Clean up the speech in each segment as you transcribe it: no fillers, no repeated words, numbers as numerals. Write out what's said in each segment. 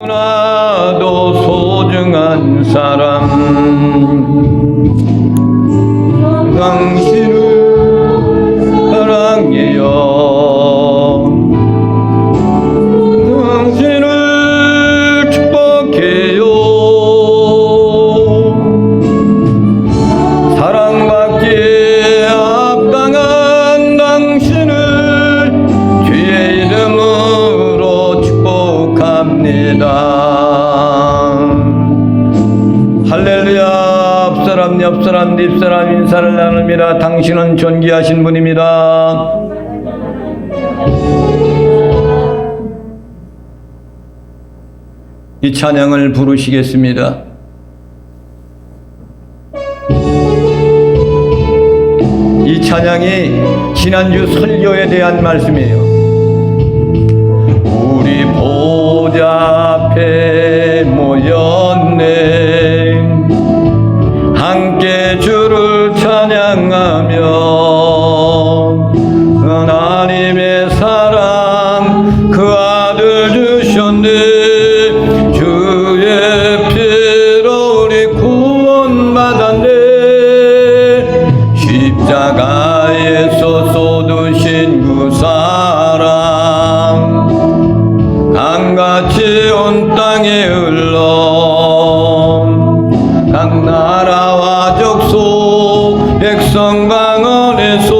나도 소중한 사람 당신을 사랑해요. 당신을 축복해요. 사랑받기에 합당한 당신을 주의 이름으로 축복합니다. 할렐루야. 앞사람 옆사람 뒷사람 인사를 나눕니다. 당신은 존귀하신 분입니다. 이 찬양을 부르시겠습니다. 이 찬양이 지난주 설교에 대한 말씀이에요. 우리 보좌 앞에 모였네. 함께 주를 찬양하며 하나님의 사랑 그 아들 주셨네. 주의 피로 우리 구원받았네. 십자가에서 쏟으신 그 사랑 강같이 온 땅에 흘러 각 나라와 족속 백성 방언에서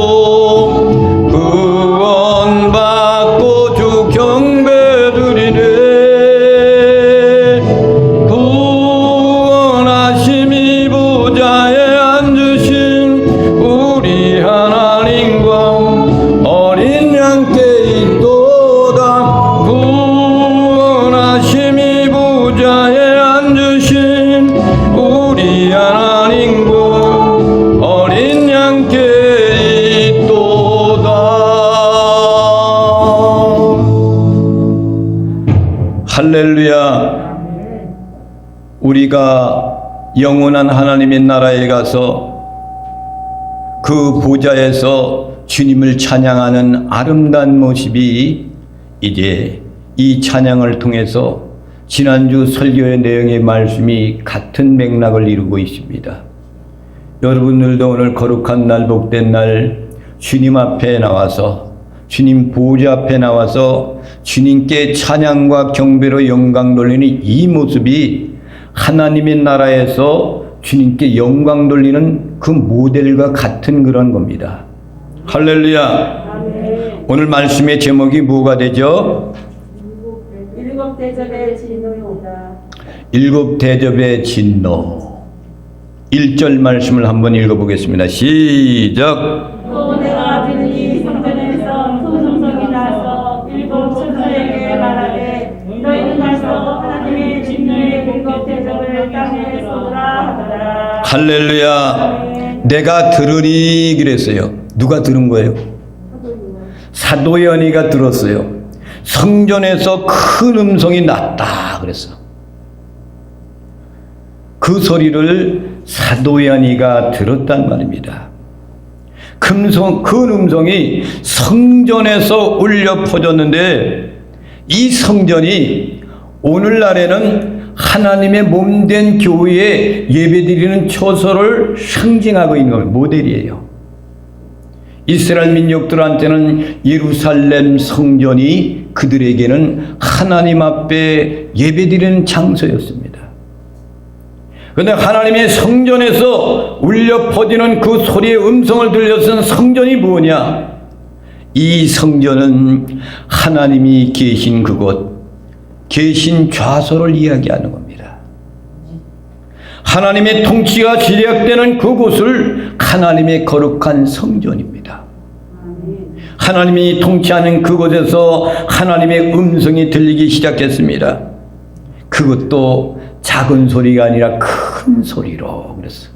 구원받고 주 경배드리네. 구원하심이 보좌에 앉으신 우리 하나님과 어린 양께 있도다. 구원하심이 보좌에 앉으신 우리 하나님과 어린 양께 있도다. 할렐루야. 우리가 영원한 하나님의 나라에 가서 그 보좌에서 주님을 찬양하는 아름다운 모습이 이제 이 찬양을 통해서 지난주 설교의 내용의 말씀이 같은 맥락을 이루고 있습니다. 여러분들도 오늘 거룩한 날, 복된 날 주님 앞에 나와서 주님 보좌 앞에 나와서 주님께 찬양과 경배로 영광 돌리는 이 모습이 하나님의 나라에서 주님께 영광 돌리는 그 모델과 같은 그런 겁니다. 할렐루야. 오늘 말씀의 제목이 뭐가 되죠? 일곱 대접의 진노입니다. 일곱 대접의 진노. 1절 말씀을 한번 읽어보겠습니다. 시작. 또 내가 들으니 성전에서 큰 음성이 나서 일곱 천사에게 말하되 너희는 가서 하나님의 진노의 일곱 대접을 땅에 쏟으라 하더라. 할렐루야. 내가 들으니 그랬어요. 누가 들은 거예요? 사도연이가 들었어요. 성전에서 큰 음성이 났다 그랬어. 그 소리를 사도연이가 들었단 말입니다. 큰 음성이 성전에서 울려 퍼졌는데 이 성전이 오늘날에는 하나님의 몸된 교회에 예배드리는 처소를 상징하고 있는 모델이에요. 이스라엘 민족들한테는 예루살렘 성전이 그들에게는 하나님 앞에 예배드리는 장소였습니다. 그런데 하나님의 성전에서 울려 퍼지는 그 소리의 음성을 들려선 성전이 뭐냐? 이 성전은 하나님이 계신 그곳, 계신 좌소를 이야기하는 겁니다. 하나님의 통치가 시작되는 그곳을 하나님의 거룩한 성전입니다. 하나님이 통치하는 그곳에서 하나님의 음성이 들리기 시작했습니다. 그것도 작은 소리가 아니라 큰 소리로 그랬어.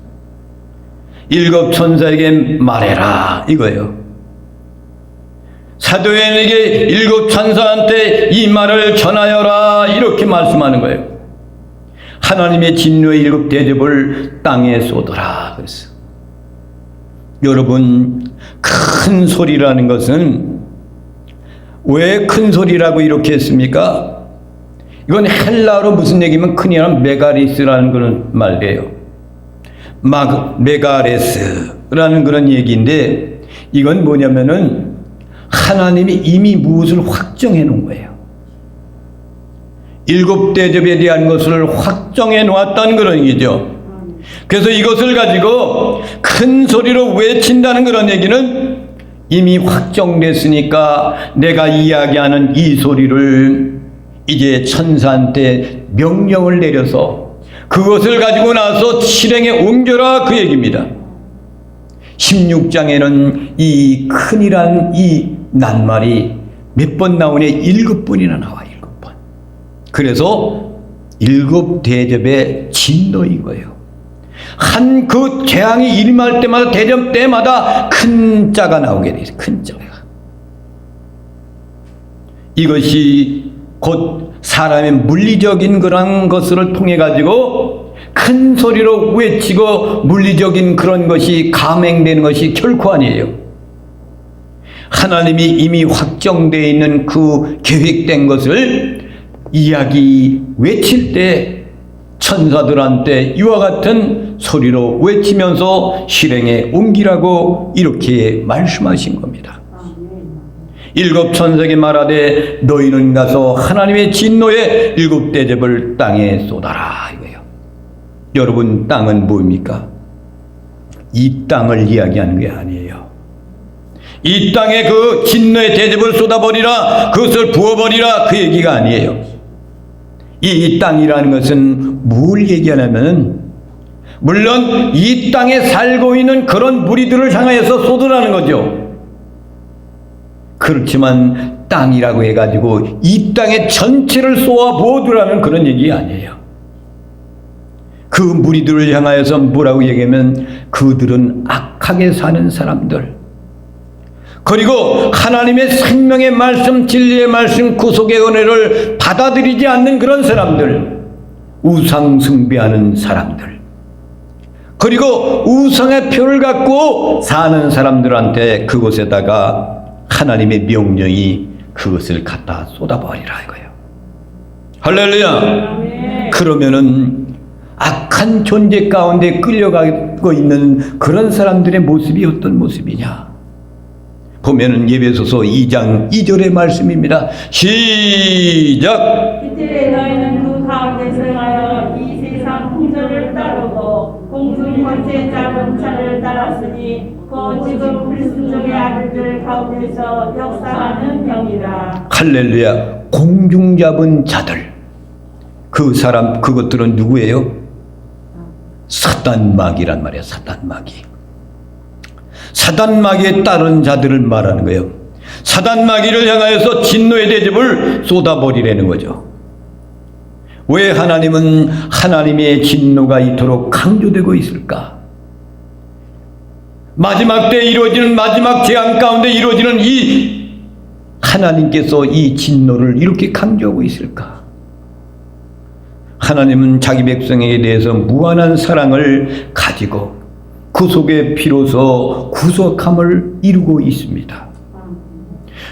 일곱 천사에게 말해라 이거예요. 사도연에게 일곱 천사한테 이 말을 전하여라 이렇게 말씀하는 거예요. 하나님의 진노의 일곱 대접을 땅에 쏟아라 그랬어. 여러분, 큰 소리라는 것은 왜 큰 소리라고 이렇게 했습니까? 이건 헬라어로 무슨 얘기면 크니라는 메가리스라는 그런 말이에요. 메가레스라는 그런 얘기인데, 이건 뭐냐면은 하나님이 이미 무엇을 확정해 놓은 거예요. 일곱 대접에 대한 것을 확정해 놓았다는 그런 얘기죠. 그래서 이것을 가지고 큰 소리로 외친다는 그런 얘기는 이미 확정됐으니까 내가 이야기하는 이 소리를 이제 천사한테 명령을 내려서 그것을 가지고 나서 실행에 옮겨라, 그 얘기입니다. 16장에는 이 큰이란 이 낱말이 몇 번 나오냐? 7번이나 나와. 7번. 그래서 7 대접의 진노인 거예요. 한 그 재앙이 일어날 때마다, 대접 때마다 큰 자가 나오게 돼 있어요. 큰 자가. 이것이 곧 사람의 물리적인 그런 것을 통해 가지고 큰 소리로 외치고 물리적인 그런 것이 감행되는 것이 결코 아니에요. 하나님이 이미 확정되어 있는 그 계획된 것을 이야기 외칠 때 천사들한테 이와 같은 소리로 외치면서 실행에 옮기라고 이렇게 말씀하신 겁니다. 7 천사에게 말하되 너희는 가서 하나님의 진노의 7 대접을 땅에 쏟아라, 이거예요. 여러분, 땅은 뭡니까? 이 땅을 이야기하는 게 아니에요. 이 땅에 그 진노의 대접을 쏟아버리라, 그것을 부어버리라, 그 얘기가 아니에요. 이 땅이라는 것은 뭘 얘기하냐면, 물론 이 땅에 살고 있는 그런 무리들을 향하여서 쏟으라는 거죠. 그렇지만 땅이라고 해가지고 이 땅의 전체를 쏘아 부어두라는 그런 얘기 아니에요. 그 무리들을 향하여서 뭐라고 얘기하면 그들은 악하게 사는 사람들, 그리고 하나님의 생명의 말씀, 진리의 말씀, 구속의 은혜를 받아들이지 않는 그런 사람들, 우상 숭배하는 사람들, 그리고 우상의 표를 갖고 사는 사람들한테 그곳에다가 하나님의 명령이 그것을 갖다 쏟아버리라, 이거예요. 할렐루야. 그러면은 악한 존재 가운데 끌려가고 있는 그런 사람들의 모습이 어떤 모습이냐? 보면은 예배소서 2장 2절의 말씀입니다. 시작. 이때 너희는 그 가운데서 행하여 이 세상 풍조를 따르고 공중 번째 작은 차를 따랐으니 그 지금 불순종의 아들들 가운데서 역사하는 영이라. 할렐루야. 공중 잡은 자들, 그 사람, 그것들은 누구예요? 사단마귀란 말이야. 사단마귀. 사단마귀에 따른 자들을 말하는 거예요. 사단마귀를 향하여서 진노의 대접을 쏟아버리라는 거죠. 왜 하나님은 하나님의 진노가 이토록 강조되고 있을까? 마지막 때 이루어지는, 마지막 재앙 가운데 이루어지는 이 하나님께서 이 진노를 이렇게 강조하고 있을까? 하나님은 자기 백성에게 대해서 무한한 사랑을 가지고 구속의 피로서 구속함을 이루고 있습니다.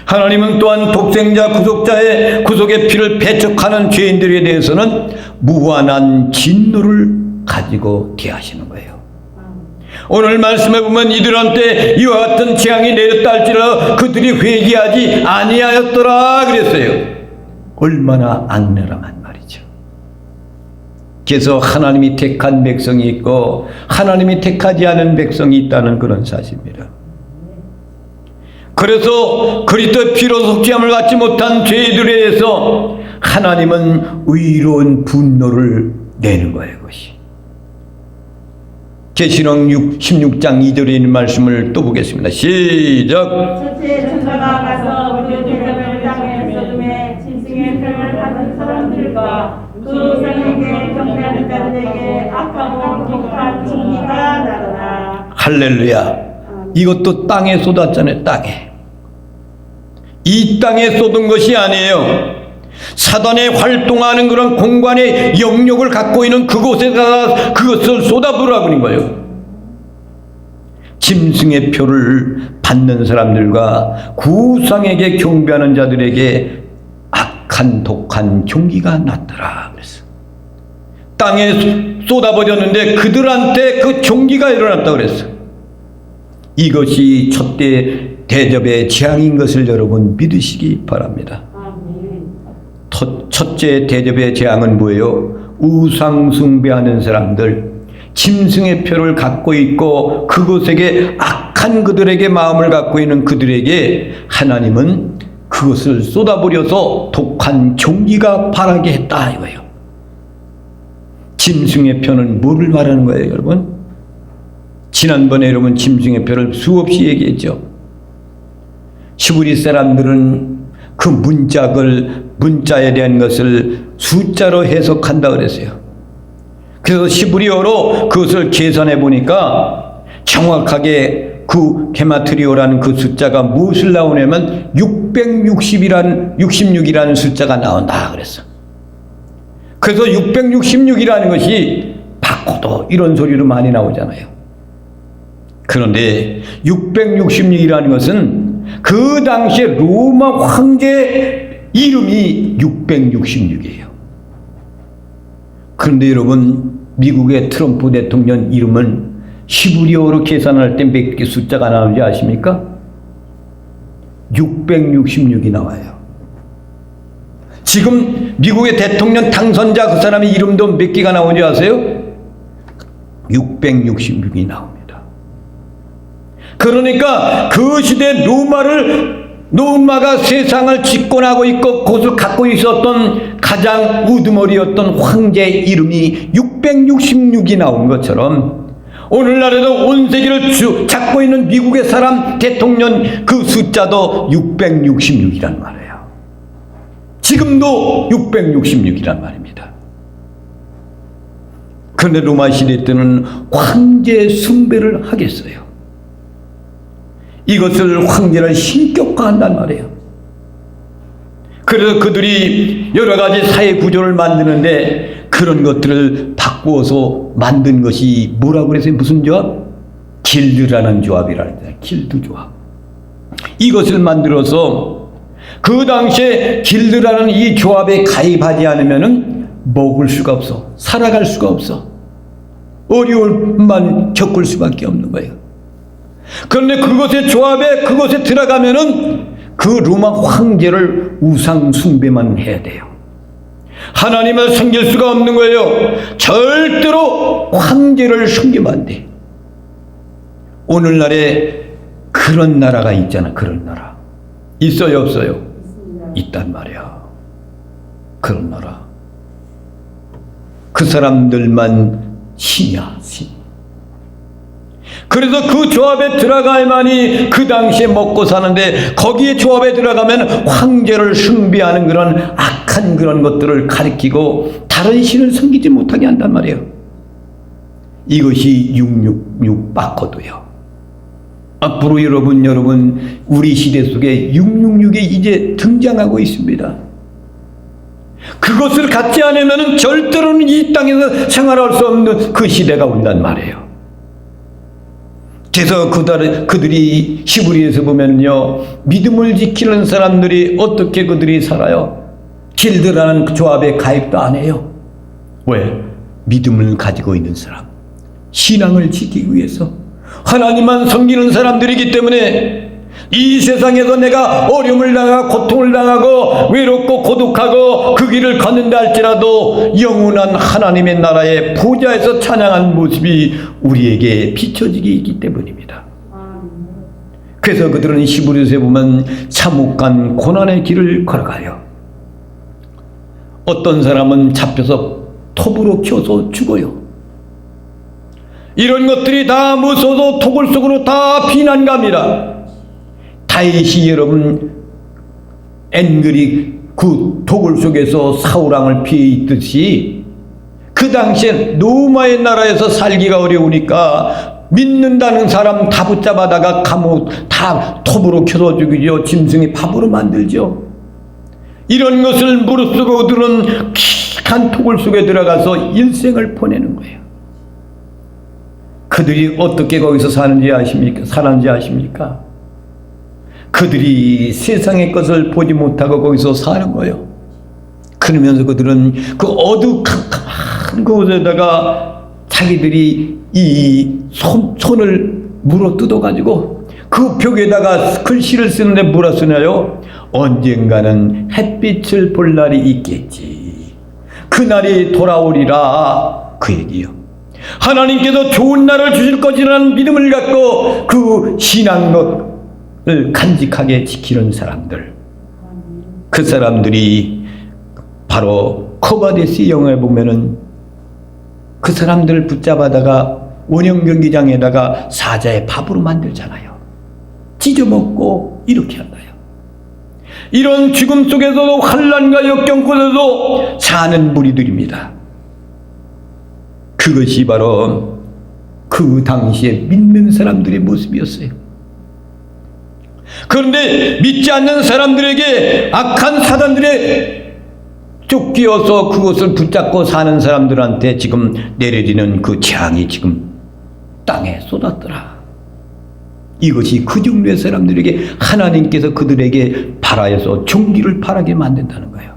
하나님은 또한 독생자 구속자의 구속의 피를 배척하는 죄인들에 대해서는 무한한 진노를 가지고 대하시는 거예요. 오늘 말씀에 보면 이들한테 이와 같은 재앙이 내렸다 할지라도 그들이 회개하지 아니하였더라 그랬어요. 얼마나 악랄한 말이죠. 그래서 하나님이 택한 백성이 있고 하나님이 택하지 않은 백성이 있다는 그런 사실입니다. 그래서 그리스도의 피로 속죄함을 받지 못한 죄들에 대해서 하나님은 의로운 분노를 내는 거예요. 그것이 계시록 16장 2절에 있는 말씀을 또 보겠습니다. 시작. 첫째 천사가 가서 그 대접을 땅에 쏟음에 짐승의 표를 받은 사람들과 그 생에게 경배하는 자들에게 악하고 독한 진리가 나더라. 할렐루야. 이것도 땅에 쏟았잖아요. 땅에. 이 땅에 쏟은 것이 아니에요. 사단의 활동하는 그런 공간의 영역을 갖고 있는 그곳에다가 그것을 쏟아부으라고 하는 거예요. 짐승의 표를 받는 사람들과 구상에게 경배하는 자들에게 독한 종기가 났더라 그랬어. 땅에 쏟아버렸는데 그들한테 그 종기가 일어났다 그랬어. 이것이 첫째 대접의 재앙인 것을 여러분 믿으시기 바랍니다. 첫째 대접의 재앙은 뭐예요? 우상 숭배하는 사람들, 짐승의 표를 갖고 있고 그것에게 악한 그들에게 마음을 갖고 있는 그들에게 하나님은 그것을 쏟아버려서 독한 종기가 발하게 했다 이거예요. 짐승의 표는 뭐를 말하는 거예요, 여러분? 지난번에 여러분 짐승의 표를 수없이 얘기했죠. 시부리 사람들은 그 문자에 대한 것을 숫자로 해석한다 그랬어요. 그래서 시브리어로 그것을 계산해 보니까 정확하게 그 게마트리오라는 그 숫자가 무엇을 나오냐면 66이라는 숫자가 나온다 그랬어. 그래서 666이라는 것이 바꿔도 이런 소리로 많이 나오잖아요. 그런데 666이라는 것은 그 당시에 로마 황제 이름이 666이에요. 그런데 여러분 미국의 트럼프 대통령 이름은 시브리어로 계산할 때 몇 개 숫자가 나오는지 아십니까? 666이 나와요. 지금 미국의 대통령 당선자 그 사람의 이름도 몇 개가 나오는지 아세요? 666이 나옵니다. 그러니까 그 시대 로마가 세상을 집권하고 있고 그것을 갖고 있었던 가장 우두머리였던 황제 이름이 666이 나온 것처럼 오늘날에도 온 세계를 잡고 있는 미국의 사람 대통령 그 숫자도 666이란 말이에요. 지금도 666이란 말입니다. 그런데 로마 시대 때는 황제 숭배를 하겠어요. 이것을 황제를 신격화한단 말이에요. 그래서 그들이 여러 가지 사회 구조를 만드는데 그런 것들을 바꾸어서 만든 것이 뭐라고 그랬어요? 무슨 조합? 길드라는 조합이라는 거예요. 길드 조합. 이것을 만들어서 그 당시에 길드라는 이 조합에 가입하지 않으면은 먹을 수가 없어. 살아갈 수가 없어. 어려움만 겪을 수밖에 없는 거예요. 그런데 그것에 들어가면은 그 로마 황제를 우상 숭배만 해야 돼요. 하나님을 섬길 수가 없는 거예요. 절대로 황제를 섬기면 안 돼. 오늘날에 그런 나라가 있잖아. 그런 나라 있어요, 없어요? 있단 말이야. 그런 나라. 그 사람들만 신이야, 신. 그래서 그 조합에 들어가야만이 그 당시에 먹고 사는데 거기에 조합에 들어가면 황제를 숭배하는 그런 악한 그런 것들을 가리키고 다른 신을 섬기지 못하게 한단 말이에요. 이것이 666 바꿔도요. 앞으로 여러분 우리 시대 속에 666이 이제 등장하고 있습니다. 그것을 갖지 않으면 절대로는 이 땅에서 생활할 수 없는 그 시대가 온단 말이에요. 그래서 그들이 시브리에서 보면요, 믿음을 지키는 사람들이 어떻게 그들이 살아요? 길드라는 조합에 가입도 안 해요. 왜? 믿음을 가지고 있는 사람, 신앙을 지키기 위해서 하나님만 섬기는 사람들이기 때문에 이 세상에서 내가 어려움을 당하고 고통을 당하고 외롭고 고독하고 그 길을 걷는다 할지라도 영원한 하나님의 나라의 보좌에서 찬양한 모습이 우리에게 비춰지기 있기 때문입니다. 그래서 그들은 시브리서에 보면 참혹한 고난의 길을 걸어가요. 어떤 사람은 잡혀서 톱으로 켜서 죽어요. 이런 것들이 다 무서워서 토굴 속으로 다 피난갑니다. 다윗이 여러분 앵글이 그 토굴 속에서 사울왕을 피해 있듯이 그 당시에 로마의 나라에서 살기가 어려우니까 믿는다는 사람 다 붙잡아다가 감옥 다 톱으로 켜서 죽이죠. 짐승이 밥으로 만들죠. 이런 것을 무릅쓰고 그들은 깊은 토굴 속에 들어가서 일생을 보내는 거예요. 그들이 어떻게 거기서 살았는지 아십니까? 그들이 세상의 것을 보지 못하고 거기서 사는 거예요. 그러면서 그들은 그 어두컴컴한 곳에다가 자기들이 이 손을 물어 뜯어가지고 그 벽에다가 글씨를 쓰는데 뭐라 쓰나요? 언젠가는 햇빛을 볼 날이 있겠지. 그날이 돌아오리라. 그 얘기요. 하나님께서 좋은 날을 주실 것이라는 믿음을 갖고 그 신앙을 간직하게 지키는 사람들, 그 사람들이 바로 코바데스 영화에 보면은 그 사람들을 붙잡아다가 원형 경기장에다가 사자의 밥으로 만들잖아요. 찢어먹고 이렇게 한다요. 이런 죽음 속에서도 환난과 역경 속에서도 사는 무리들입니다. 그것이 바로 그 당시에 믿는 사람들의 모습이었어요. 그런데 믿지 않는 사람들에게 악한 사단들의 쫓기어서 그것을 붙잡고 사는 사람들한테 지금 내려지는 그 재앙이 지금 땅에 쏟았더라. 이것이 그 종류의 사람들에게 하나님께서 그들에게 발하여서 종기를 바라게 만든다는 거예요.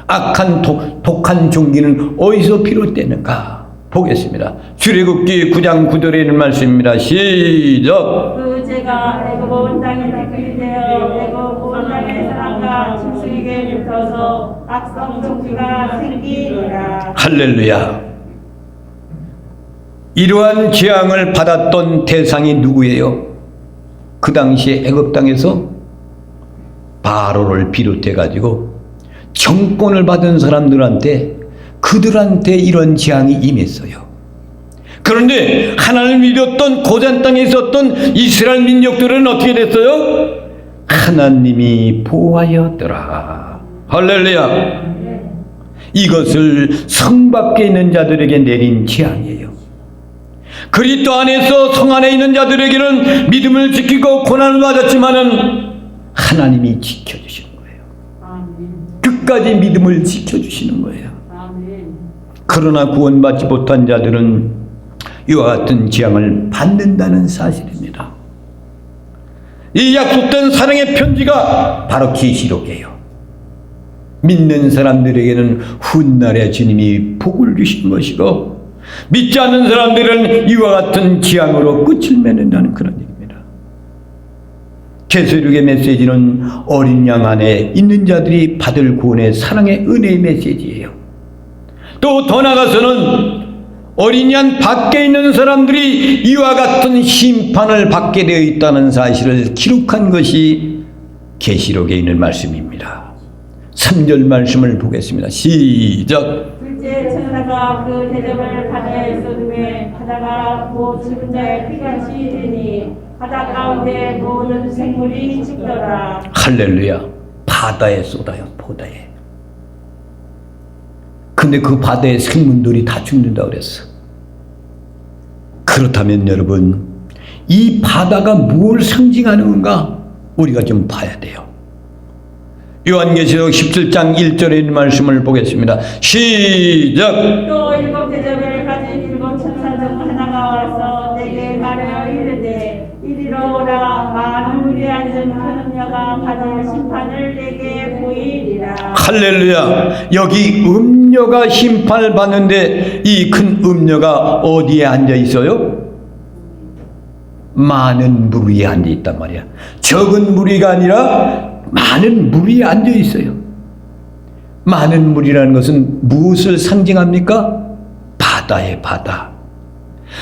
악한 독한 종기는 어디서 비롯되는가 보겠습니다. 출애굽기 9장 9절에 있는 말씀입니다. 시작. 그 죄가 애굽 온 땅에 되어 애굽 온 땅의 사람과 짐승에게 붙어서 악성 종기가 생기리라. 할렐루야. 이러한 재앙을 받았던 대상이 누구예요? 그 당시에 애굽 땅에서 바로를 비롯해 가지고 정권을 받은 사람들한테 그들한테 이런 재앙이 임했어요. 그런데 하나님을 믿었던 고잔 땅에 있었던 이스라엘 민족들은 어떻게 됐어요? 하나님이 보호하였더라. 할렐루야. 이것을 성 밖에 있는 자들에게 내린 재앙이에요. 그리스도 안에서 성 안에 있는 자들에게는 믿음을 지키고 고난을 받았지만은 하나님이 지켜주시는 거예요. 끝까지 믿음을 지켜주시는 거예요. 그러나 구원받지 못한 자들은 이와 같은 재앙을 받는다는 사실입니다. 이 약속된 사랑의 편지가 바로 계시록이에요. 믿는 사람들에게는 훗날에 주님이 복을 주신 것이고, 믿지 않는 사람들은 이와 같은 재앙으로 끝을 맺는다는 그런 얘기입니다. 계시록의 메시지는 어린 양 안에 있는 자들이 받을 구원의 사랑의 은혜의 메시지예요. 또 더 나아가서는 어린 양 밖에 있는 사람들이 이와 같은 심판을 받게 되어 있다는 사실을 기록한 것이 계시록에 있는 말씀입니다. 3절 말씀을 보겠습니다. 시작. 둘째 천사가 그 대접을 바다에 쏟음에 바다가 곧 죽은 자의 피같이 되니 바다 가운데 모든 생물이 죽더라. 할렐루야. 바다에 쏟아요. 바다에. 근데 그 바다의 생물들이 다 죽는다고 그랬어. 그렇다면 여러분, 이 바다가 뭘 상징하는가 우리가 좀 봐야 돼요. 요한계시록 17장 1절에 있는 말씀을 보겠습니다. 시작. 또 일곱 대접을 가진 일곱 천사 중 하나가 와서 내게 말하여 이르되 이리로 오라. 많은 물이 앉은 큰 음녀가 받을 심판을 내게 보이리라. 할렐루야. 여기 음녀가 심판을 받는데 이 큰 음녀가 어디에 앉아 있어요? 많은 무리에 앉아 있단 말이야. 적은 무리가 아니라 많은 무리에 앉아 있어요. 많은 무리라는 것은 무엇을 상징합니까? 바다의 바다.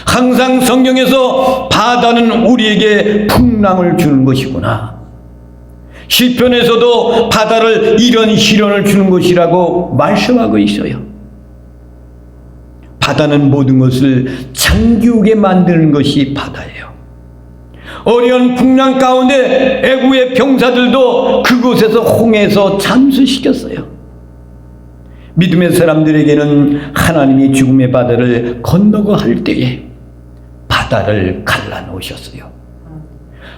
항상 성경에서 바다는 우리에게 풍랑을 주는 것이구나. 시편에서도 바다를 이런 시련을 주는 것이라고 말씀하고 있어요. 바다는 모든 것을 잠기우게 만드는 것이 바다예요. 어려운 풍랑 가운데 애국의 병사들도 그곳에서 홍해에서 잠수시켰어요. 믿음의 사람들에게는 하나님이 죽음의 바다를 건너고 할 때에 바다를 갈라놓으셨어요.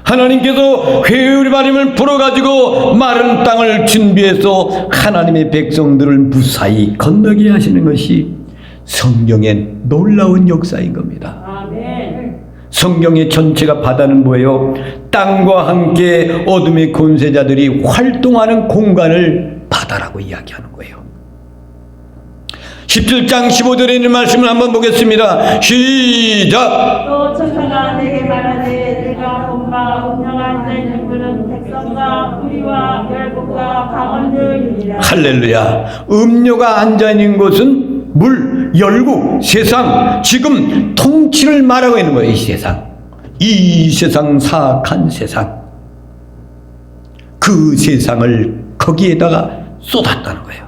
하나님께서 회오리 바람을 불어가지고 마른 땅을 준비해서 하나님의 백성들을 무사히 건너게 하시는 것이 성경의 놀라운 역사인 겁니다. 아멘. 성경의 전체가 바다는 뭐예요? 땅과 함께 어둠의 권세자들이 활동하는 공간을 바다 바다라고 이야기하는 거예요. 17장 15절에 있는 말씀을 한번 보겠습니다. 시작. 또 천사가 내게 말하되 내가 본바 운명에 앉아있는 그는 백성과 뿌리와 열국과 강원들이니라. 할렐루야. 음료가 앉아있는 곳은 물, 열국, 세상, 지금 통치를 말하고 있는 거예요. 이 세상 사악한 세상, 그 세상을 거기에다가 쏟았다는 거예요.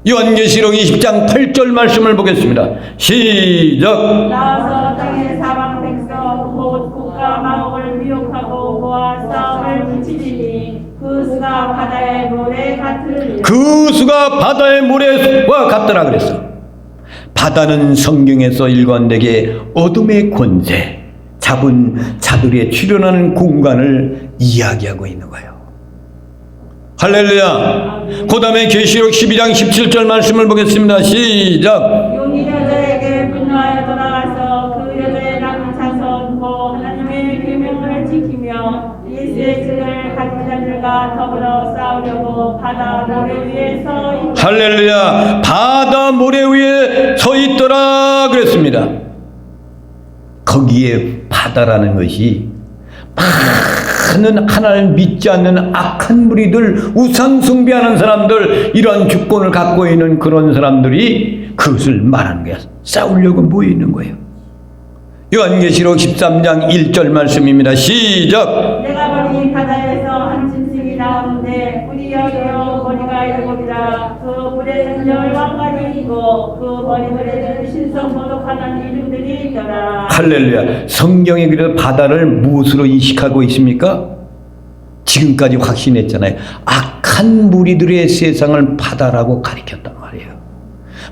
요한계시록 20장 8절 말씀을 보겠습니다. 시작. 나와서 땅의 사방 백성 곧 국가 마음을 미혹하고 모아 싸움을 붙이리니 그 수가 바다의 모래 같으리라. 그 수가 바다의 모래와 같더라 그랬어. 바다는 성경에서 일관되게 어둠의 권세, 잡은 자들의 출현하는 공간을 이야기하고 있는 거예요. 할렐루야. 그 다음에 계시록 12장 17절 말씀을 보겠습니다. 시작. 용이 여자에게 분노하여 돌아가서 그 여자의 남은 자손 곧 하나님의 계명을 지키며 예수의 증을 가진 자들과 더불어 싸우려고 바다 모래 위에 서 있다. 할렐루야. 바다 모래 위에 서 있더라 그랬습니다. 거기에 바다라는 것이 많은 하나님을 믿지 않는 악한 무리들, 우상 숭배하는 사람들, 이런 주권을 갖고 있는 그런 사람들이 그것을 말하는 거야. 싸우려고 모이는 거예요. 요한계시록 13장 1절 말씀입니다. 시작. 내가 보니 바다에서 한 짐승이 나오는데 뿔이 여기요 머리가 일곱이라. 그 뿔에 전절 왕관이 있고 그 머리들에는 신성모독하는 이름들이 있더라. 할렐루야. 성경에 그래서 바다를 무엇으로 인식하고 있습니까? 지금까지 확신했잖아요. 악한 무리들의 세상을 바다라고 가리켰단 말이에요.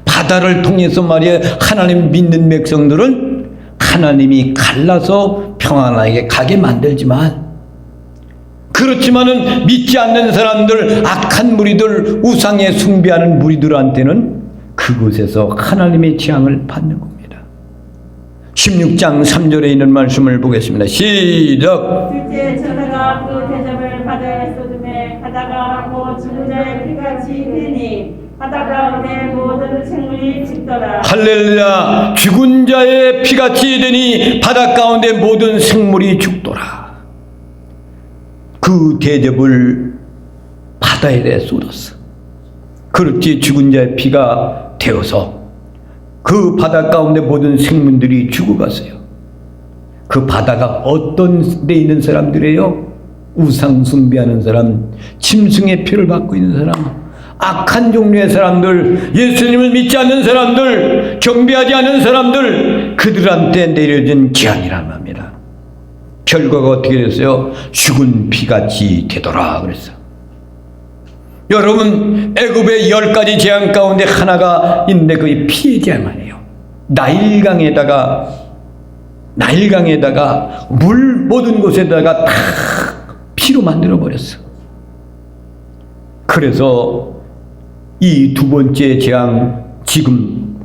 바다를 통해서 말이에요, 하나님 믿는 백성들은 하나님이 갈라서 평안하게 가게 만들지만, 그렇지만은 믿지 않는 사람들, 악한 무리들, 우상에 숭배하는 무리들한테는 그곳에서 하나님의 재앙을 받는 겁니다. 16장 3절에 있는 말씀을 보겠습니다. 시작. 둘째 천사가 그 대접을 바다에 쏟음에 바다가 곧 죽은 자의 피같이 되니 바다 가운데 모든 생물이 죽더라. 할렐루야. 죽은 자의 피같이 되니 바다 가운데 모든 생물이 죽더라. 그 대접을 바다에 대해 쏟았어. 그렇지, 죽은 자의 피가 되어서 그 바다 가운데 모든 생물들이 죽어갔어요. 그 바다가 어떤 데 있는 사람들이에요? 우상 숭배하는 사람, 짐승의 피를 받고 있는 사람, 악한 종류의 사람들, 예수님을 믿지 않는 사람들, 경배하지 않는 사람들, 그들한테 내려진 재앙이란 말입니다. 결과가 어떻게 됐어요? 죽은 피같이 되더라 그랬어. 여러분, 애굽의 10가지 재앙 가운데 하나가 있는데 그게 피의 재앙이에요. 나일강에다가 물 모든 곳에다가 다 피로 만들어 버렸어. 그래서 이 두 번째 재앙, 지금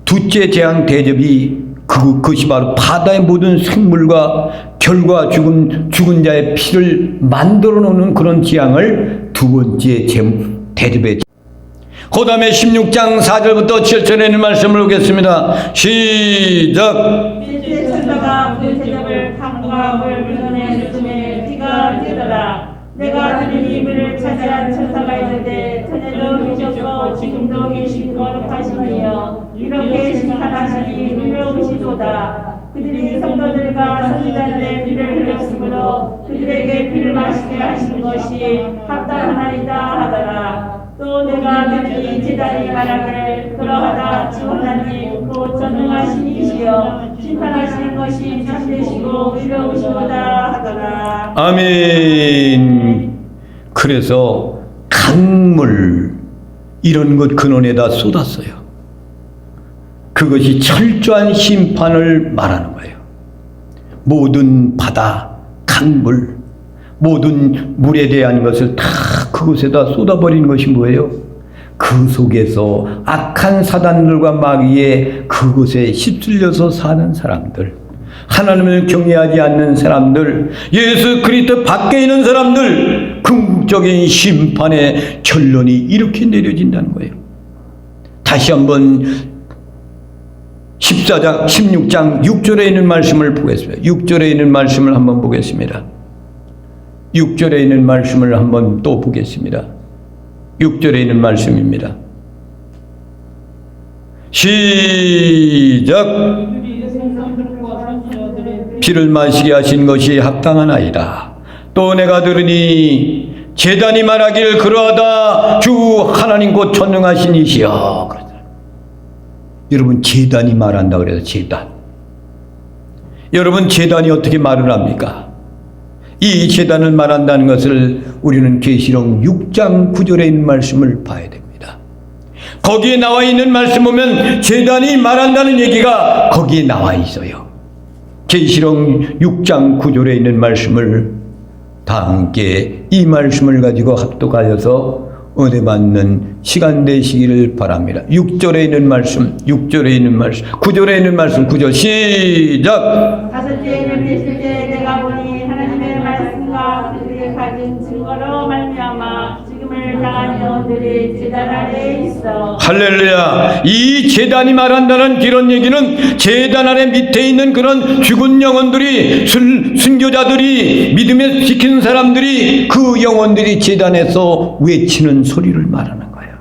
둘째 재앙 대접이 그것이 바로 바다의 모든 생물과 결과 죽은 자의 피를 만들어 놓는 그런 재앙을 두 번째 대접에. 그 다음에 16장 4절부터 7절에 있는 말씀을 보겠습니다. 시작. 둘째 천사가 그 대접을 강과 물 물건에 쏟음에 피가 되더라. 내가 들은 이불을 차지한 천사가 있는데 전에도 계셨고 지금도 계신 거룩하시니여 이렇게 심판하시니 의로우시도다. 그들이 성도들과 선지자들의 피를 흘렸으므로 그들에게 피를 마시게 하시는 것이 합당하나이다 하더라. 또 내가 들으니 제자들이 말하기를 그러하다 주 하나님 곧 전능하신 이시여 심판하시는 것이 참되시고 의로우시도다 하더라. 아멘. 그래서 강물 이런 것 근원에다 쏟았어요. 그것이 철저한 심판을 말하는 거예요. 모든 바다, 강물, 모든 물에 대한 것을 다 그곳에다 쏟아버리는 것이 뭐예요? 그 속에서 악한 사단들과 마귀의 그곳에 휩쓸려서 사는 사람들, 하나님을 경외하지 않는 사람들, 예수 그리스도 밖에 있는 사람들, 궁극적인 심판의 결론이 이렇게 내려진다는 거예요. 다시 한번 16장 6절에 있는 말씀을 보겠습니다. 6절에 있는 말씀을 한번 보겠습니다. 6절에 있는 말씀을 한번 또 보겠습니다. 6절에 있는 말씀입니다. 시작. 피를 마시게 하신 것이 합당하나이다. 또 내가 들으니 제단이 말하기를 그러하다. 주 하나님 곧 전능하신 이시여. 여러분, 제단이 말한다 그래서 제단. 여러분, 제단이 어떻게 말을 합니까? 이 제단을 말한다는 것을 우리는 계시록 6장 9절에 있는 말씀을 봐야 됩니다. 거기에 나와 있는 말씀 보면 제단이 말한다는 얘기가 거기에 나와 있어요. 계시록 6장 9절에 있는 말씀을 다 함께 이 말씀을 가지고 합독하여서 은혜 받는 시간 되시기를 바랍니다. 6절에 있는 말씀, 6절에 있는 말씀, 9절에 있는 말씀, 9절 시작. 다섯째 해를 되실 때 내가 보니 하나님의 말씀과 그들이 가진 증거로 말미암아 죽음을 당한 영혼들이 제단 아래에 있어. 할렐루야. 이 제단이 말한다는 이런 얘기는 제단 아래 밑에 있는 그런 죽은 영혼들이, 순교자들이, 믿음에 지키는 사람들이, 그 영혼들이 제단에서 외치는 소리를 말하는 거예요.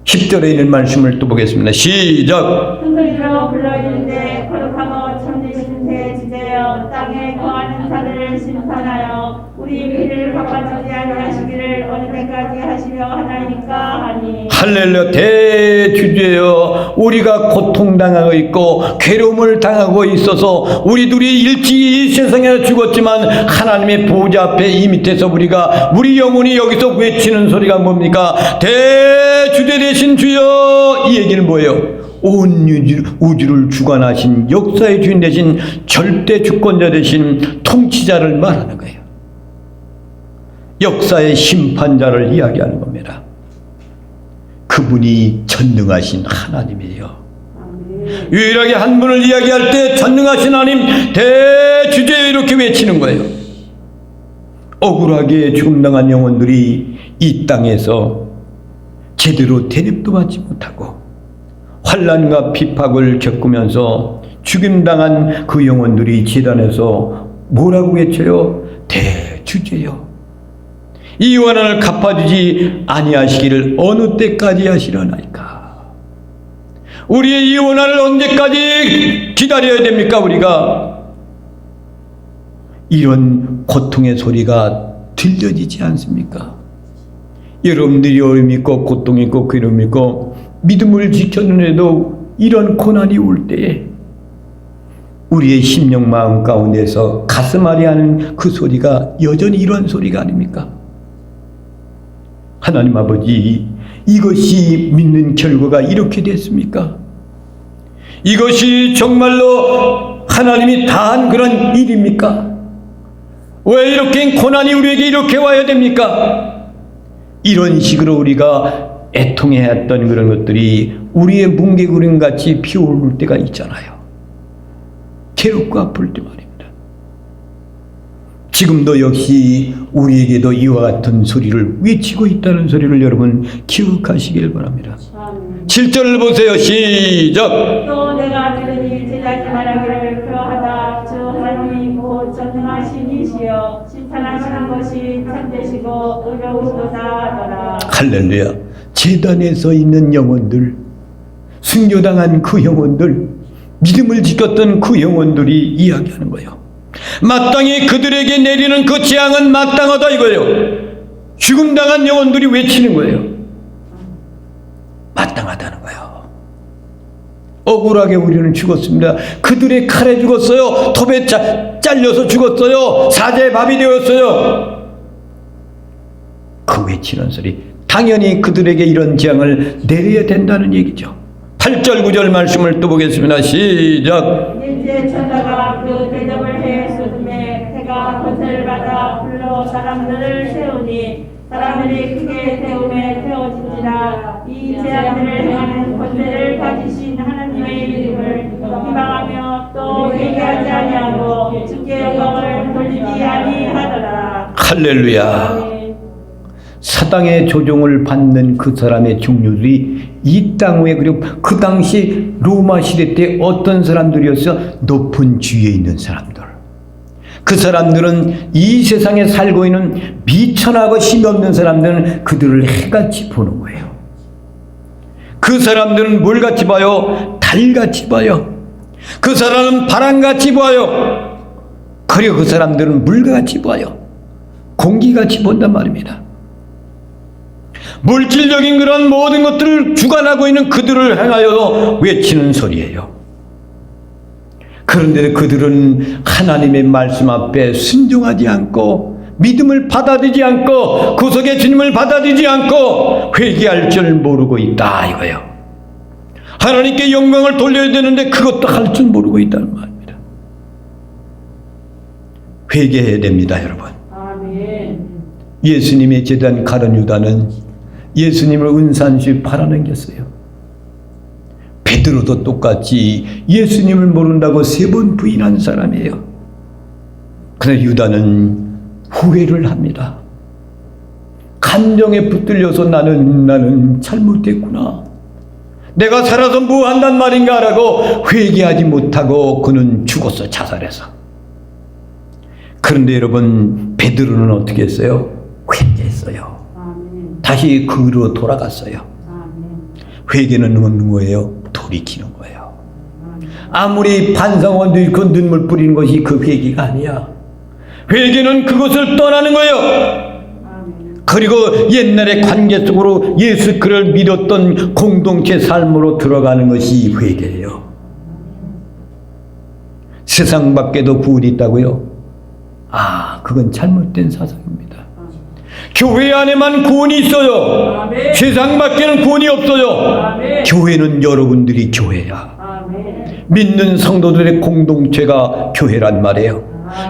10절에 있는 말씀을 또 보겠습니다. 시작. 큰 소리로 불러 이르되 거룩하고 참되신 대지대여 땅에 거하는 자들을 심판하여 우리 피를 갚아주지 아니하시기를 어느 때까지 하시려 하나이까 하니. 할렐루야. 대주제여, 우리가 고통당하고 있고 괴로움을 당하고 있어서 우리들이 일찍이 이 세상에 죽었지만 하나님의 보좌 앞에 이 밑에서 우리 영혼이 여기서 외치는 소리가 뭡니까? 대주제 되신 주여. 이 얘기는 뭐예요? 온 우주를 주관하신 역사의 주인 되신 절대 주권자 되신 통치자를 말하는 거예요. 역사의 심판자를 이야기하는 겁니다. 그분이 전능하신 하나님이에요. 유일하게 한 분을 이야기할 때 전능하신 하나님 대주제 이렇게 외치는 거예요. 억울하게 죽음당한 영혼들이 이 땅에서 제대로 대접도 받지 못하고 환난과 핍박을 겪으면서 죽임당한 그 영혼들이 제단에서 뭐라고 외쳐요? 대주제요. 이 원한을 갚아주지 아니하시기를 어느 때까지 하시려나이까. 우리의 이 원한을 언제까지 기다려야 됩니까? 우리가 이런 고통의 소리가 들려지지 않습니까? 여러분들이 어려움이 있고 고통이 있고 괴로움이 있고 믿음을 지켰는데도 이런 고난이 올 때에 우리의 심령 마음 가운데서 가슴 아리 하는 그 소리가 여전히 이런 소리가 아닙니까? 하나님 아버지, 이것이 믿는 결과가 이렇게 됐습니까? 이것이 정말로 하나님이 다한 그런 일입니까? 왜 이렇게 고난이 우리에게 이렇게 와야 됩니까? 이런 식으로 우리가 애통해했던 그런 것들이 우리의 뭉게구름같이 피어오를 때가 있잖아요. 괴롭고 아플 때 말입니다. 지금도 역시 우리에게도 이와 같은 소리를 외치고 있다는 소리를 여러분 기억하시길 바랍니다. 7절을 보세요. 시작. 또 내가 들으니 제자지 말하기를 그러하다. 주 하나님이 곧 전능하신 이시여 심판하시는 것이 참되시고 의로우시도다 하더라. 할렐루야. 제단에서 있는 영혼들, 순교당한 그 영혼들, 믿음을 지켰던 그 영혼들이 이야기하는 거예요. 마땅히 그들에게 내리는 그 재앙은 마땅하다 이거예요. 죽음당한 영혼들이 외치는 거예요. 마땅하다는 거예요. 억울하게 우리는 죽었습니다. 그들의 칼에 죽었어요. 톱에 잘려서 죽었어요. 사자의 밥이 되었어요. 그 외치는 소리, 당연히 그들에게 이런 재앙을 내려야 된다는 얘기죠. 8절 9절 말씀을 또 보겠습니다. 시작. 이제 천사가 그 대접을 해 쏟음에 해가 권세를 받아 불러 사람들을 세우니 사람들이 크게 태움에 태워진지라. 이 재앙들을 행하는 권세를 가지신 하나님의 이름을 비방하는 할렐루야. 사당의 조종을 받는 그 사람의 종류들이 이 땅 위에, 그리고 그 당시 로마 시대 때 어떤 사람들이었어? 높은 지위에 있는 사람들. 그 사람들은 이 세상에 살고 있는 미천하고 힘없는 사람들은 그들을 해같이 보는 거예요. 그 사람들은 뭘 같이 봐요? 달같이 봐요. 그 사람은 바람같이 봐요. 그리고 그 사람들은 물같이 봐요. 공기같이 본단 말입니다. 물질적인 그런 모든 것들을 주관하고 있는 그들을 향하여 외치는 소리예요. 그런데 그들은 하나님의 말씀 앞에 순종하지 않고 믿음을 받아들이지 않고 구속의 주님을 받아들이지 않고 회개할 줄 모르고 있다 이거예요. 하나님께 영광을 돌려야 되는데 그것도 할 줄 모르고 있다는 말입니다. 회개해야 됩니다, 여러분. 아멘. 예수님의 제단 가룟 유다는 예수님을 은산수에 팔아넘겼어요. 베드로도 똑같이 예수님을 모른다고 3번 부인한 사람이에요. 그래서 유다는 후회를 합니다. 감정에 붙들려서 나는 잘못했구나. 내가 살아서 뭐 한단 말인가 라고 회개하지 못하고 그는 죽었어, 자살해서. 그런데 여러분, 베드로는 어떻게 했어요? 회개했어요. 다시 그로 돌아갔어요. 회개는 없는 거예요. 돌이키는 거예요. 아무리 반성원도 있고 눈물 뿌리는 것이 그 회개가 아니야. 회개는 그것을 떠나는 거예요. 그리고 옛날의 관계 속으로 예수 그를 믿었던 공동체 삶으로 들어가는 것이 회개예요. 세상 밖에도 구원이 있다고요? 그건 잘못된 사상입니다. 교회 안에만 구원이 있어요. 아멘. 세상 밖에는 구원이 없어요. 아멘. 교회는 여러분들이 교회야. 아멘. 믿는 성도들의 공동체가 교회란 말이에요.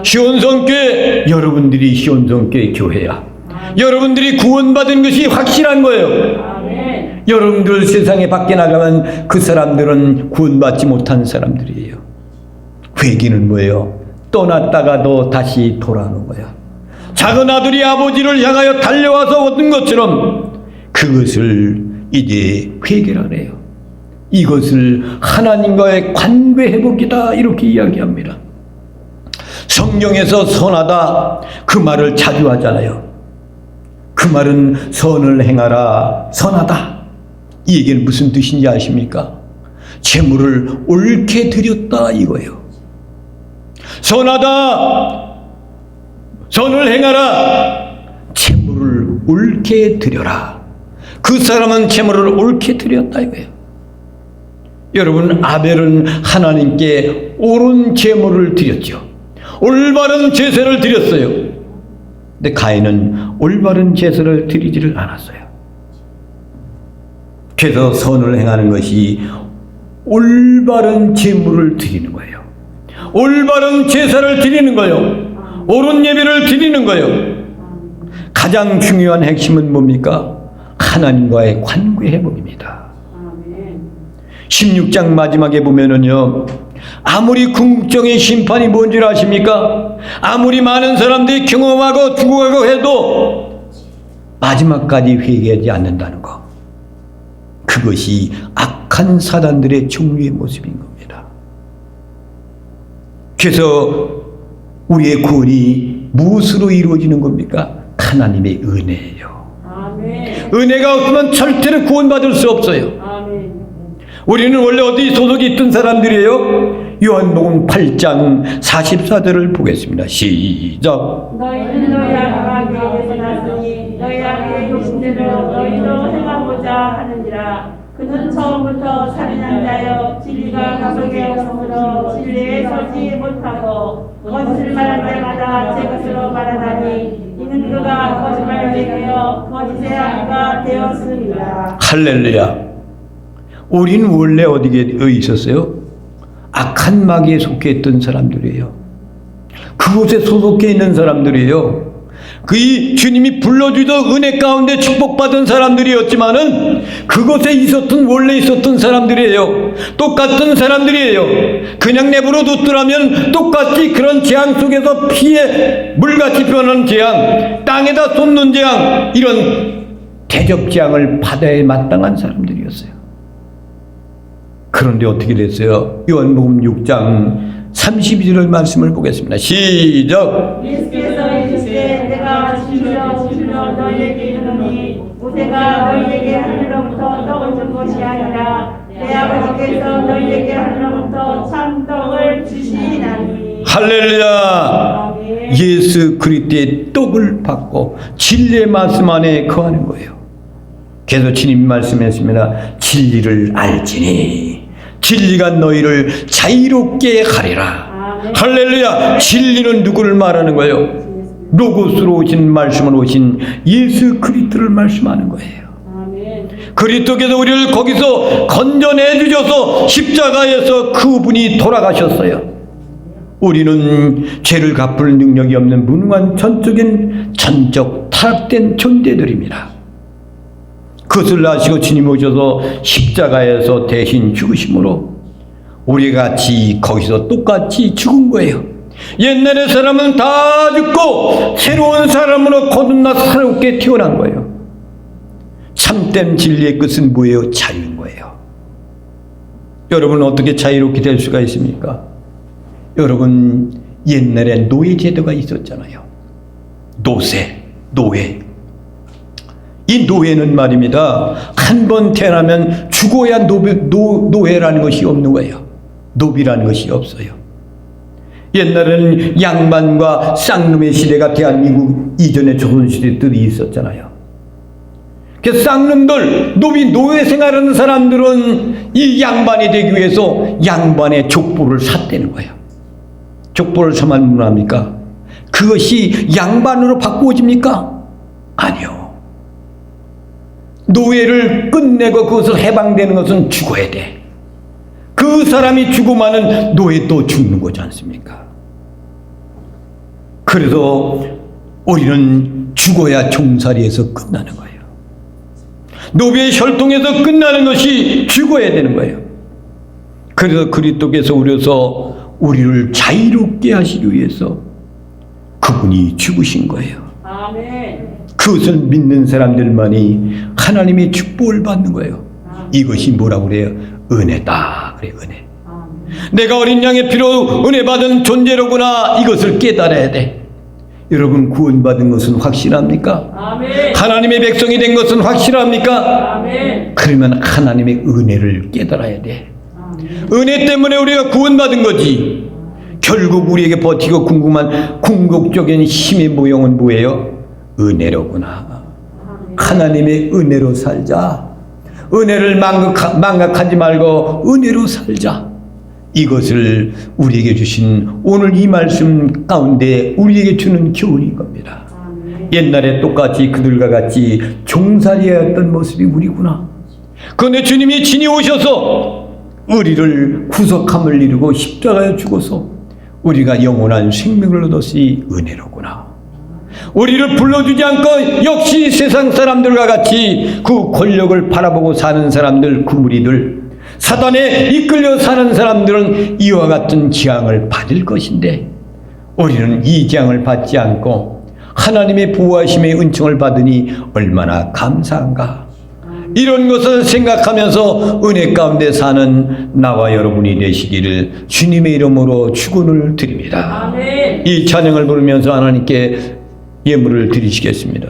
시온성교회, 여러분들이 시온성교회 교회야. 아멘. 여러분들이 구원받은 것이 확실한 거예요. 아멘. 여러분들 세상에 밖에 나가면 그 사람들은 구원받지 못한 사람들이에요. 회개는 뭐예요? 떠났다가도 다시 돌아오는 거야. 작은 아들이 아버지를 향하여 달려와서 얻은 것처럼 그것을 이제 회개를 해요. 이것을 하나님과의 관계 회복이다 이렇게 이야기합니다. 성경에서 선하다 그 말을 자주 하잖아요. 그 말은 선을 행하라 선하다. 이 얘기는 무슨 뜻인지 아십니까? 재물을 옳게 드렸다 이거예요. 선하다 선을 행하라. 재물을 옳게 드려라. 그 사람은 재물을 옳게 드렸다 이거예요. 여러분, 아벨은 하나님께 옳은 재물을 드렸죠. 올바른 제사를 드렸어요. 근데 가인은 올바른 제사를 드리지를 않았어요. 그래서 선을 행하는 것이 올바른 재물을 드리는 거예요. 올바른 제사를 드리는 거예요. 옳은 예배를 드리는 거예요. 가장 중요한 핵심은 뭡니까? 하나님과의 관계 회복입니다. 16장 마지막에 보면은요, 아무리 궁극적인 심판이 뭔 줄 아십니까? 아무리 많은 사람들이 경험하고 죽어가고 해도 마지막까지 회개하지 않는다는 거. 그것이 악한 사단들의 종류의 모습인 겁니다. 그래서 우리의 구원이 무엇으로 이루어지는 겁니까? 하나님의 은혜예요. 아멘. 은혜가 없으면 절대로 구원받을 수 없어요. 아멘. 우리는 원래 어디 소속이 있던 사람들이에요? 요한복음 8장 44절을 보겠습니다. 시작. 너희는 너희 아버지에게서 났으니 너희 아버지의 욕심대로 너희도 행하고자 하느니라. 그는 처음부터 살인한 자여 진리가 가속에 없으므로 진리에 서지 못하고 거짓을 말할 때마다 제 것으로 말하다니 이는 그가 거짓말을 얘기하여 거짓의 아가 되었습니다. 할렐루야. 우리는 원래 어디에 있었어요? 악한 마귀에 속해 있던 사람들이에요. 그곳에 소속해 있는 사람들이에요. 그 주님이 불러주던 은혜 가운데 축복받은 사람들이었지만은 그곳에 있었던 원래 있었던 사람들이에요. 똑같은 사람들이에요. 그냥 내버려 뒀더라면 똑같이 그런 재앙 속에서 피해 물같이 변하는 재앙, 땅에다 쏟는 재앙, 이런 대접 재앙을 받아야 마땅한 사람들이었어요. 그런데 어떻게 됐어요? 요한복음 6장 32절 말씀을 보겠습니다. 시작. 예수께서 이르시되 내가 진실로 진실로 너희에게 이르노니 모세가 너희에게 하늘로부터 떡을 준 것이 아니라 내 아버지께서 너희에게 하늘로부터 참 떡을 주시나니. 할렐루야. 아멘. 예수 그리스도의 떡을 받고 진리의 말씀 안에 거하는 거예요. 그래서 주님 말씀했습니다. 진리를 알지니 진리가 너희를 자유롭게 하리라. 아멘. 할렐루야. 진리는 누구를 말하는 거예요? 로고스로 오신 말씀으로 오신 예수 그리스도를 말씀하는 거예요. 아멘. 그리스도께서 우리를 거기서 건져내 주셔서 십자가에서 그분이 돌아가셨어요. 우리는 죄를 갚을 능력이 없는 무능한 전적 타락된 존재들입니다. 그것을 아시고 주님 오셔서 십자가에서 대신 죽으심으로 우리 같이 거기서 똑같이 죽은 거예요. 옛날의 사람은 다 죽고 새로운 사람으로 거듭나 새롭게 태어난 거예요. 참된 진리의 끝은 뭐예요? 자유인 거예요. 여러분 어떻게 자유롭게 될 수가 있습니까? 여러분 옛날에 노예 제도가 있었잖아요. 노예. 이 노예는 말입니다. 한 번 태어나면 죽어야 노예라는 것이 없는 거예요. 노비라는 것이 없어요. 옛날에는 양반과 쌍놈의 시대가 대한민국 이전에 조선시대들이 있었잖아요. 그 쌍놈들, 노예 생활하는 사람들은 이 양반이 되기 위해서 양반의 족보를 샀다는 거예요. 족보를 사면 뭐합니까? 그것이 양반으로 바꾸어집니까? 아니요. 노예를 끝내고 그것을 해방되는 것은 죽어야 돼. 그 사람이 죽으면은 노예도 죽는 거지 않습니까? 그래서 우리는 죽어야 종살이에서 끝나는 거예요. 노비의 혈통에서 끝나는 것이 죽어야 되는 거예요. 그래서 그리스도께서 우리를 자유롭게 하시기 위해서 그분이 죽으신 거예요. 아멘. 그것을 믿는 사람들만이 하나님의 축복을 받는 거예요. 이것이 뭐라고 그래요? 은혜다. 그래, 은혜. 내가 어린 양의 피로 은혜 받은 존재로구나. 이것을 깨달아야 돼. 여러분 구원받은 것은 확실합니까? 아멘. 하나님의 백성이 된 것은 확실합니까? 아멘. 그러면 하나님의 은혜를 깨달아야 돼. 아멘. 은혜 때문에 우리가 구원받은 거지. 결국 우리에게 버티고 궁극적인 힘의 모형은 뭐예요? 은혜로구나. 하나님의 은혜로 살자. 은혜를 망각하지 말고 은혜로 살자. 이것을 우리에게 주신 오늘 이 말씀 가운데 우리에게 주는 교훈인 겁니다. 옛날에 똑같이 그들과 같이 종살이였던 모습이 우리구나. 그런데 주님이 친히 오셔서 우리를 구속함을 이루고 십자가에 죽어서 우리가 영원한 생명을 얻었으니 은혜로구나. 우리를 불러주지 않고 역시 세상 사람들과 같이 그 권력을 바라보고 사는 사람들, 그 무리들, 사단에 이끌려 사는 사람들은 이와 같은 재앙을 받을 것인데 우리는 이 재앙을 받지 않고 하나님의 보호하심의 은총을 받으니 얼마나 감사한가. 이런 것을 생각하면서 은혜 가운데 사는 나와 여러분이 되시기를 주님의 이름으로 축원을 드립니다. 아멘. 이 찬양을 부르면서 하나님께 예물을 드리시겠습니다.